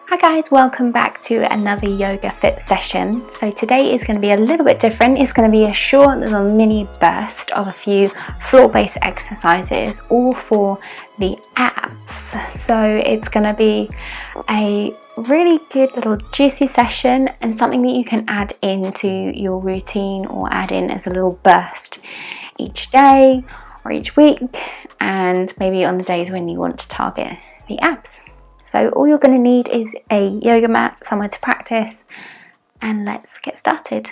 Hi guys, welcome back to another Yoga Fit session. So today is going to be a little bit different. It's going to be a short little mini burst of a few floor-based exercises, all for the abs. So it's going to be a really good little juicy session and something that you can add into your routine or add in as a little burst each day or each week, and maybe on the days when you want to target the abs. So all you're going to need is a yoga mat, somewhere to practice, and let's get started.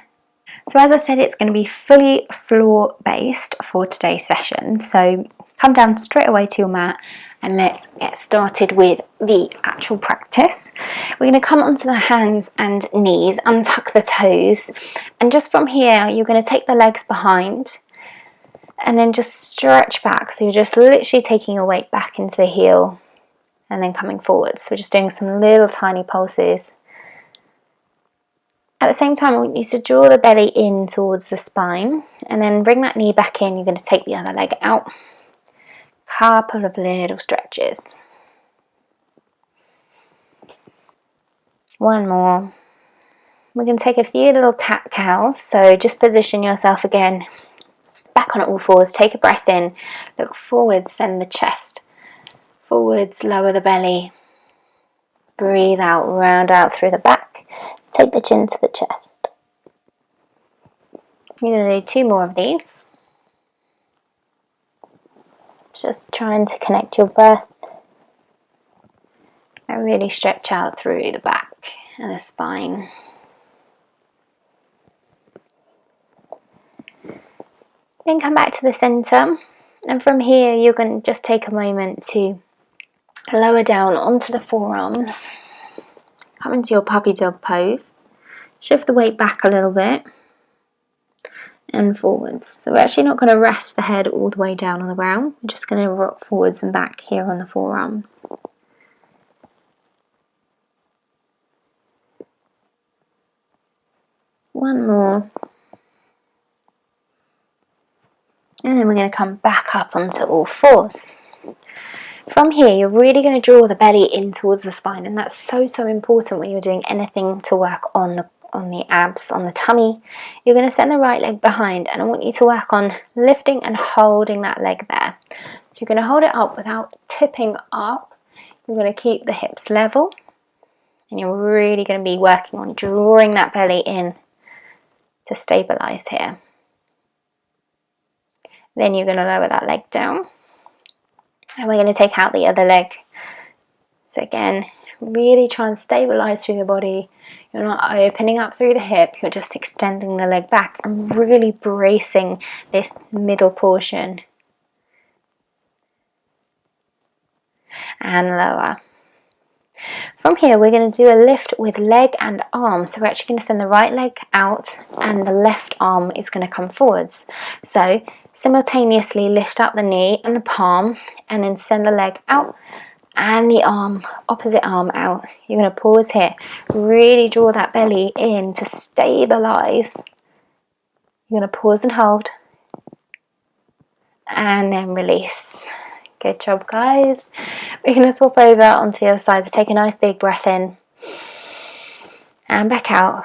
So as I said, it's going to be fully floor based for today's session. So come down straight away to your mat and let's get started with the actual practice. We're going to come onto the hands and knees, untuck the toes, and just from here you're going to take the legs behind and then just stretch back. So you're just literally taking your weight back into the heel and then coming forward. So we're just doing some little tiny pulses. At the same time, I want you to draw the belly in towards the spine and then bring that knee back in. You're going to take the other leg out. Couple of little stretches. One more. We're going to take a few little cat-cows. So just position yourself again back on all fours. Take a breath in. Look forward, send the chest forwards, lower the belly, breathe out, round out through the back, take the chin to the chest. You're going to do 2 more of these. Just trying to connect your breath and really stretch out through the back and the spine. Then come back to the center, and from here you're going to just take a moment to lower down onto the forearms, come into your puppy dog pose, shift the weight back a little bit and forwards. So we're actually not going to rest the head all the way down on the ground, we're just going to rock forwards and back here on the forearms. One more. And then we're going to come back up onto all fours. From here, you're really going to draw the belly in towards the spine, and that's so important when you're doing anything to work on the abs, on the tummy. You're going to send the right leg behind, and I want you to work on lifting and holding that leg there. So you're going to hold it up without tipping up. You're going to keep the hips level, and you're really going to be working on drawing that belly in to stabilize here. Then you're going to lower that leg down. And we're going to take out the other leg. So again, really try and stabilize through the body. You're not opening up through the hip, you're just extending the leg back and really bracing this middle portion. And lower. From here, we're going to do a lift with leg and arm. So we're actually going to send the right leg out and the left arm is going to come forwards. So simultaneously lift up the knee and the palm and then send the leg out and the arm, opposite arm out. You're going to pause here. Really draw that belly in to stabilize. You're going to pause and hold and then release. Good job, guys. We're going to swap over onto the other side. So take a nice big breath in and back out.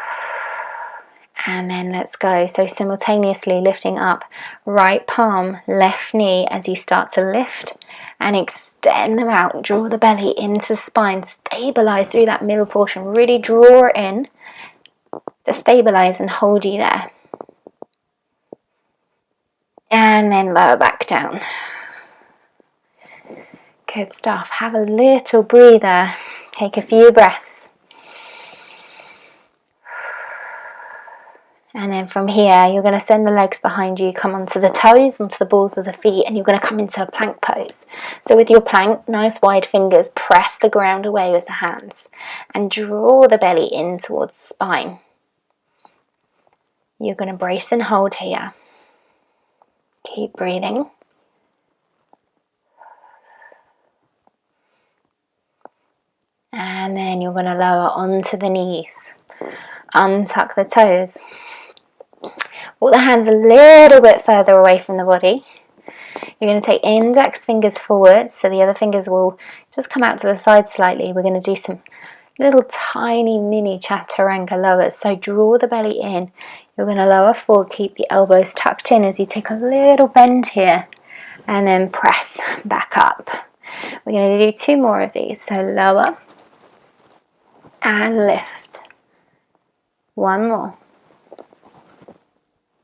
And then let's go. So simultaneously lifting up right palm, left knee as you start to lift and extend them out. Draw the belly into the spine. Stabilize through that middle portion. Really draw it in to stabilize and hold you there. And then lower back down. Good stuff. Have a little breather. Take a few breaths. And then from here, you're going to send the legs behind you, come onto the toes, onto the balls of the feet, and you're going to come into a plank pose. So with your plank, nice wide fingers, press the ground away with the hands and draw the belly in towards the spine. You're going to brace and hold here. Keep breathing. And then you're going to lower onto the knees. Untuck the toes. Walk the hands a little bit further away from the body. You're going to take index fingers forward, so the other fingers will just come out to the side slightly. We're going to do some little tiny mini Chaturanga Lowers. So draw the belly in. You're going to lower forward, keep the elbows tucked in as you take a little bend here, and then press back up. We're going to do 2 more of these. So lower and lift. 1 more.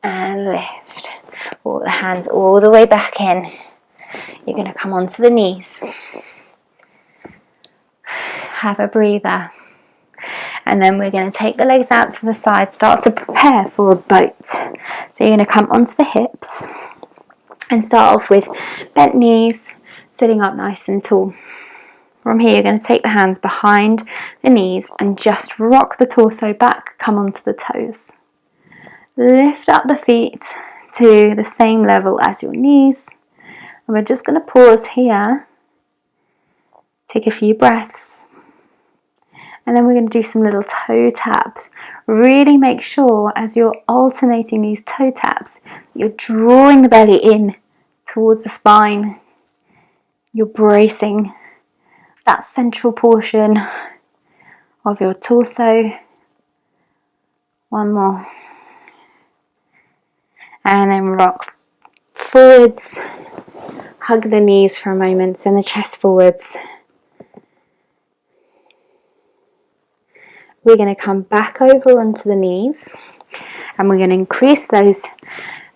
And lift. Walk the hands all the way back in. You're going to come onto the knees. Have a breather. And then we're going to take the legs out to the side, start to prepare for a boat. So you're going to come onto the hips and start off with bent knees, sitting up nice and tall. From here, you're going to take the hands behind the knees and just rock the torso back, come onto the toes. Lift up the feet to the same level as your knees. And we're just going to pause here, take a few breaths. And then we're going to do some little toe taps. Really make sure as you're alternating these toe taps, you're drawing the belly in towards the spine. You're bracing that central portion of your torso. 1 more. And then rock forwards. Hug the knees for a moment, send the chest forwards. We're going to come back over onto the knees and we're going to increase those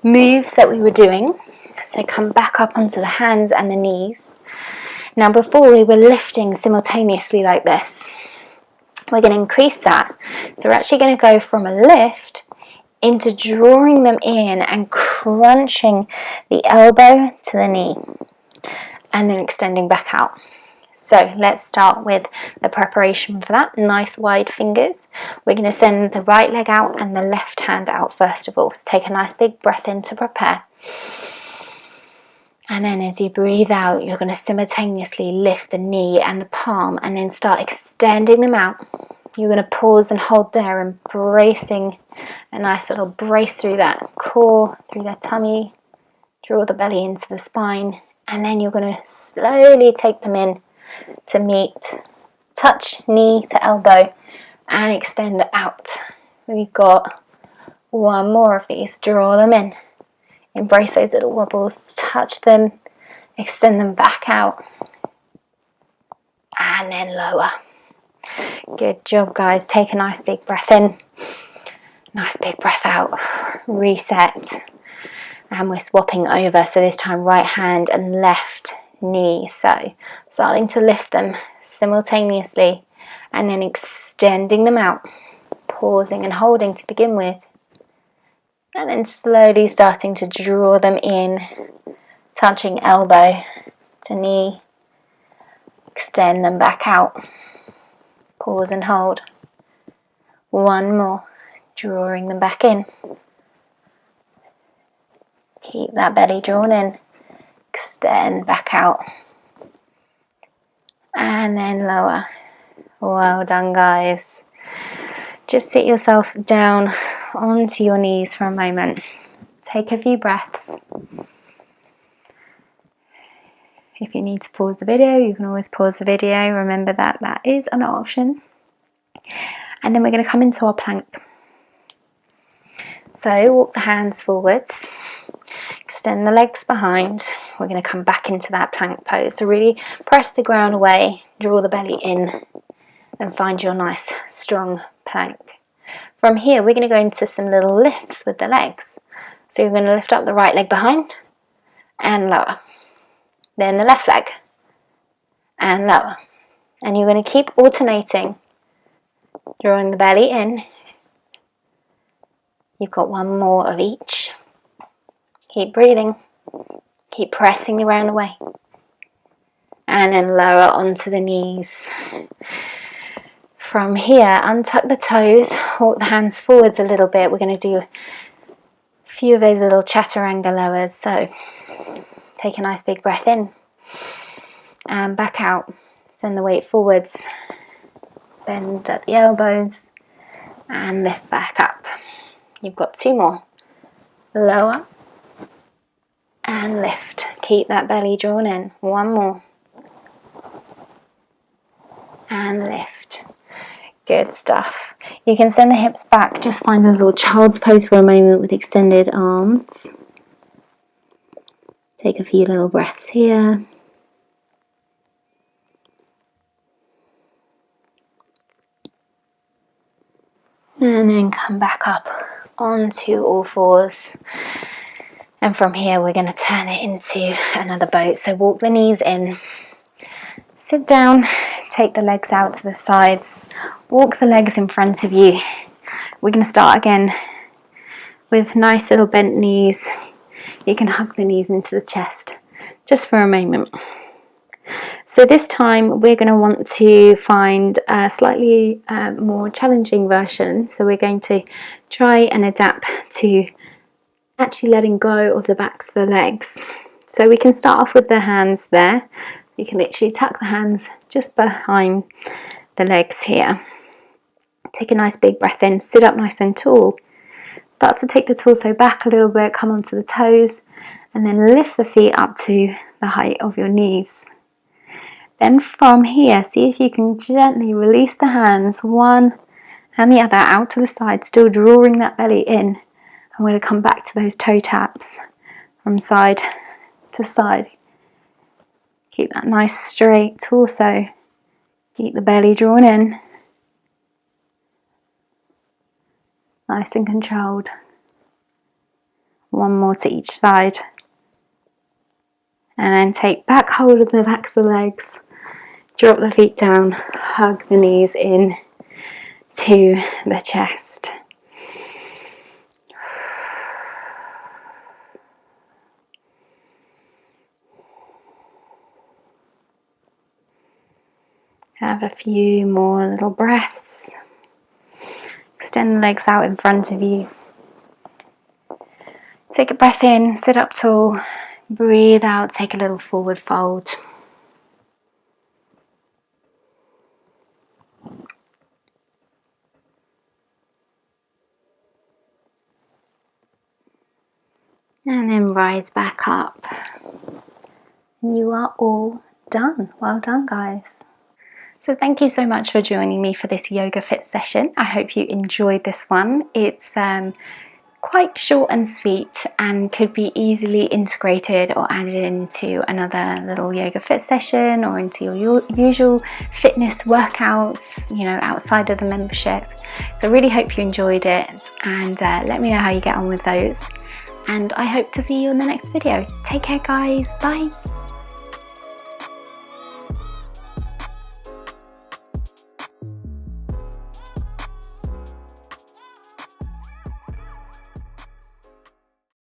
moves that we were doing. So come back up onto the hands and the knees. Now before we were lifting simultaneously like this. We're going to increase that. So we're actually going to go from a lift into drawing them in and crunching the elbow to the knee. And then extending back out. So let's start with the preparation for that. Nice wide fingers. We're going to send the right leg out and the left hand out first of all. So take a nice big breath in to prepare. And then as you breathe out, you're going to simultaneously lift the knee and the palm and then start extending them out. You're going to pause and hold there, embracing a nice little brace through that core, through the tummy. Draw the belly into the spine. And then you're going to slowly take them in to meet, touch knee to elbow and extend out. We've got 1 more of these. Draw them in, embrace those little wobbles, touch them, extend them back out and then lower. Good job guys. Take a nice big breath in, nice big breath out, reset, and we're swapping over. So this time right hand and left knee. So starting to lift them simultaneously and then extending them out, pausing and holding to begin with, and then slowly starting to draw them in, touching elbow to knee, extend them back out, pause and hold. 1 more, drawing them back in, keep that belly drawn in, extend back out and then lower. Well done guys. Just sit yourself down onto your knees for a moment. Take a few breaths. If you need to pause the video, you can always pause the video. Remember that that is an option. And then we're going to come into our plank. So walk the hands forwards. Extend the legs behind. We're going to come back into that plank pose. So really press the ground away, draw the belly in and find your nice strong plank. From here we're going to go into some little lifts with the legs. So you're going to lift up the right leg behind and lower. Then the left leg and lower. And you're going to keep alternating, drawing the belly in. You've got 1 more of each. Keep breathing, keep pressing the ground away, and then lower onto the knees. From here, untuck the toes, walk the hands forwards a little bit. We're going to do a few of those little Chaturanga Lowers. So take a nice big breath in and back out. Send the weight forwards, bend at the elbows and lift back up. You've got 2 more. Lower and lift. Keep that belly drawn in. 1 more. And lift. Good stuff. You can send the hips back, just find a little child's pose for a moment with extended arms. Take a few little breaths here. And then come back up onto all fours. And from here we're going to turn it into another boat. So walk the knees in, sit down, take the legs out to the sides, walk the legs in front of you. We're going to start again with nice little bent knees. You can hug the knees into the chest just for a moment. So this time we're going to want to find a slightly more challenging version. So we're going to try and adapt to actually letting go of the backs of the legs. So we can start off with the hands there. You can literally tuck the hands just behind the legs here. Take a nice big breath in, sit up nice and tall. Start to take the torso back a little bit, come onto the toes, and then lift the feet up to the height of your knees. Then from here, see if you can gently release the hands, one and the other, out to the side, still drawing that belly in. I'm going to come back to those toe taps from side to side. Keep that nice straight torso. Keep the belly drawn in. Nice and controlled. One more to each side. And then take back hold of the backs of the legs. Drop the feet down. Hug the knees in to the chest. Have a few more little breaths. Extend the legs out in front of you. Take a breath in, sit up tall. Breathe out, take a little forward fold. And then rise back up. You are all done. Well done, guys. So thank you so much for joining me for this Yoga Fit session. I hope you enjoyed this one. It's quite short and sweet and could be easily integrated or added into another little Yoga Fit session or into your usual fitness workouts, you know, outside of the membership. So I really hope you enjoyed it, and let me know how you get on with those. And I hope to see you in the next video. Take care, guys. Bye.